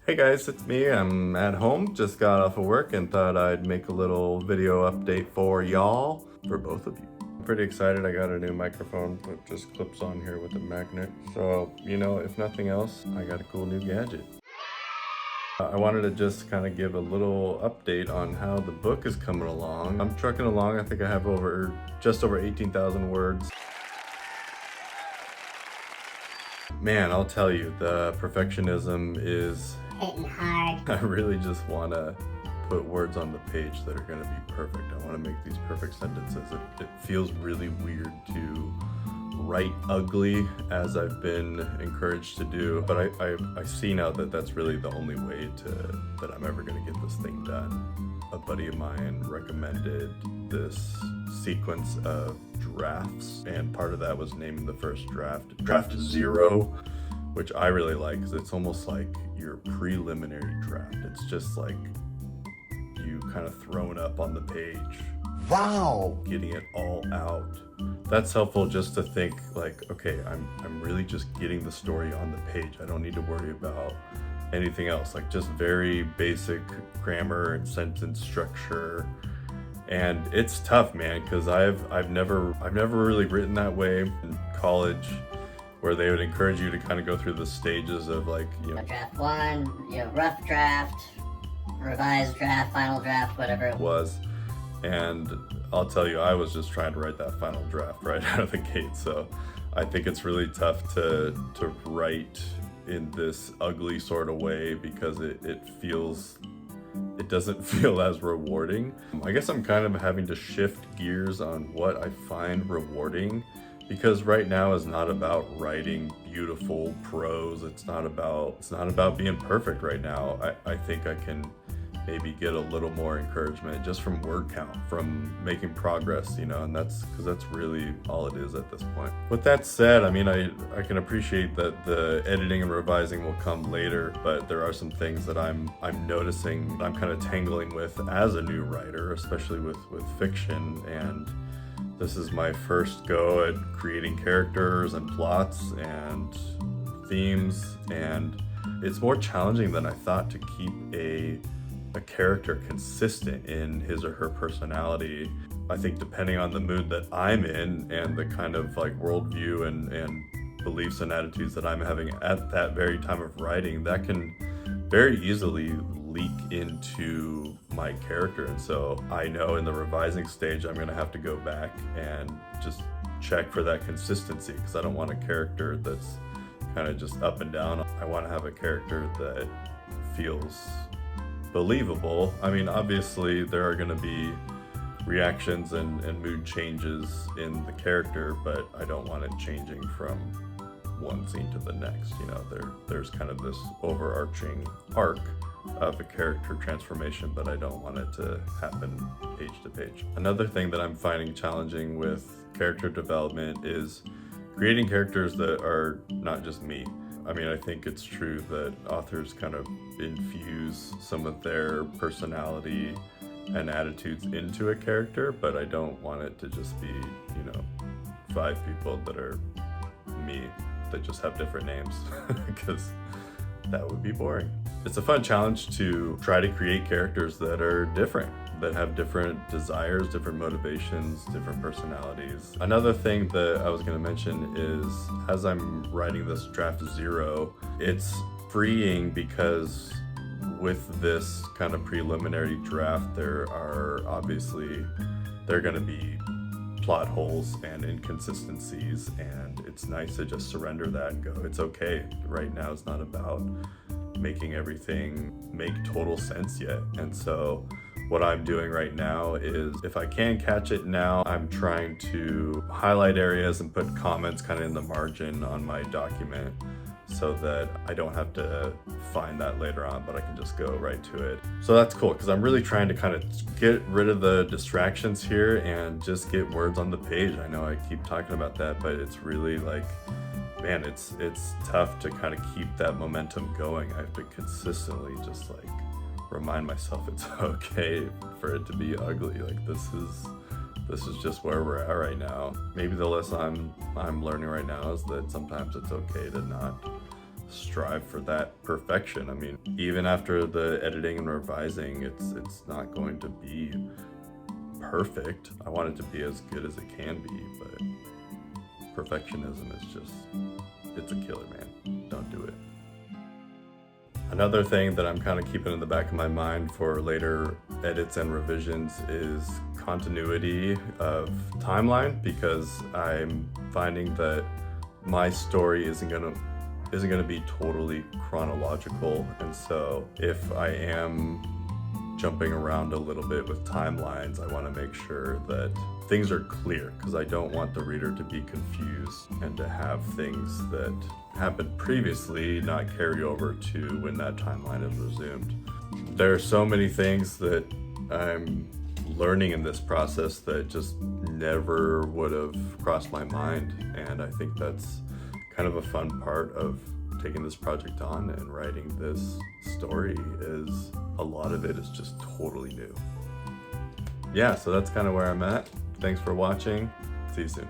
Hey guys, it's me. I'm at home, just got off of work and thought I'd make a little video update for y'all, for both of you. I'm pretty excited. I got a new microphone that just clips on here with a magnet. So, if nothing else, I got a cool new gadget. I wanted to just kind of give a little update on how the book is coming along. I'm trucking along. I think I have just over 18,000 words. Man, I'll tell you, the perfectionism is hitting hard. I really just want to put words on the page that are going to be perfect. I want to make these perfect sentences. It feels really weird to write ugly, as I've been encouraged to do, but I see now that that's really the only way that I'm ever going to get this thing done. A buddy of mine recommended this sequence of drafts, and part of that was naming the first draft 0, which I really like because it's almost like your preliminary draft. It's just like you kind of throwing up on the page. Wow! Getting it all out. That's helpful, just to think like, okay, I'm really just getting the story on the page. I don't need to worry about anything else. Like just very basic grammar and sentence structure. And it's tough, man, because I've never really written that way in college, where they would encourage you to kind of go through the stages of like, Draft 1, rough draft, revised draft, final draft, whatever it was. And I'll tell you, I was just trying to write that final draft right out of the gate. So I think it's really tough to write in this ugly sort of way, because it doesn't feel as rewarding. I guess I'm kind of having to shift gears on what I find rewarding, because right now is not about writing beautiful prose. It's not about being perfect right now. I think I can maybe get a little more encouragement just from word count, from making progress, and that's because that's really all it is at this point. With that said, I mean, I can appreciate that the editing and revising will come later, but there are some things that I'm noticing I'm kind of tangling with as a new writer, especially with fiction. And this is my first go at creating characters and plots and themes, and it's more challenging than I thought to keep a character consistent in his or her personality. I think depending on the mood that I'm in and the kind of like worldview and beliefs and attitudes that I'm having at that very time of writing, that can very easily leak into my character. And so I know in the revising stage, I'm gonna have to go back and just check for that consistency, because I don't want a character that's kind of just up and down. I want to have a character that feels believable. I mean, obviously there are going to be reactions and mood changes in the character, but I don't want it changing from one scene to the next. There's kind of this overarching arc of a character transformation, but I don't want it to happen page to page. Another thing that I'm finding challenging with character development is creating characters that are not just me. I mean, I think it's true that authors kind of infuse some of their personality and attitudes into a character, but I don't want it to just be, 5 people that are me that just have different names, because that would be boring. It's a fun challenge to try to create characters that are different, that have different desires, different motivations, different personalities. Another thing that I was going to mention is, as I'm writing this draft 0, it's freeing because with this kind of preliminary draft, there are going to be plot holes and inconsistencies, and it's nice to just surrender that and go, it's okay. Right now it's not about making everything make total sense yet. And so what I'm doing right now is, if I can catch it now, I'm trying to highlight areas and put comments kind of in the margin on my document, so that I don't have to find that later on, but I can just go right to it. So that's cool, because I'm really trying to kind of get rid of the distractions here and just get words on the page. I know I keep talking about that, but it's really like, man, it's tough to kind of keep that momentum going. I have to consistently just like remind myself it's okay for it to be ugly. Like this is just where we're at right now. Maybe the lesson I'm learning right now is that sometimes it's okay to not strive for that perfection. I mean, even after the editing and revising, it's not going to be perfect. I want it to be as good as it can be, but perfectionism is just, it's a killer, man. Don't do it. Another thing that I'm kind of keeping in the back of my mind for later edits and revisions is continuity of timeline, because I'm finding that my story isn't gonna be totally chronological, and so if I am jumping around a little bit with timelines, I want to make sure that things are clear, because I don't want the reader to be confused and to have things that happened previously not carry over to when that timeline is resumed. There are so many things that I'm learning in this process that just never would have crossed my mind, and I think that's kind of a fun part of taking this project on and writing this story, is a lot of it is just totally new. Yeah, so that's kind of where I'm at. Thanks for watching. See you soon.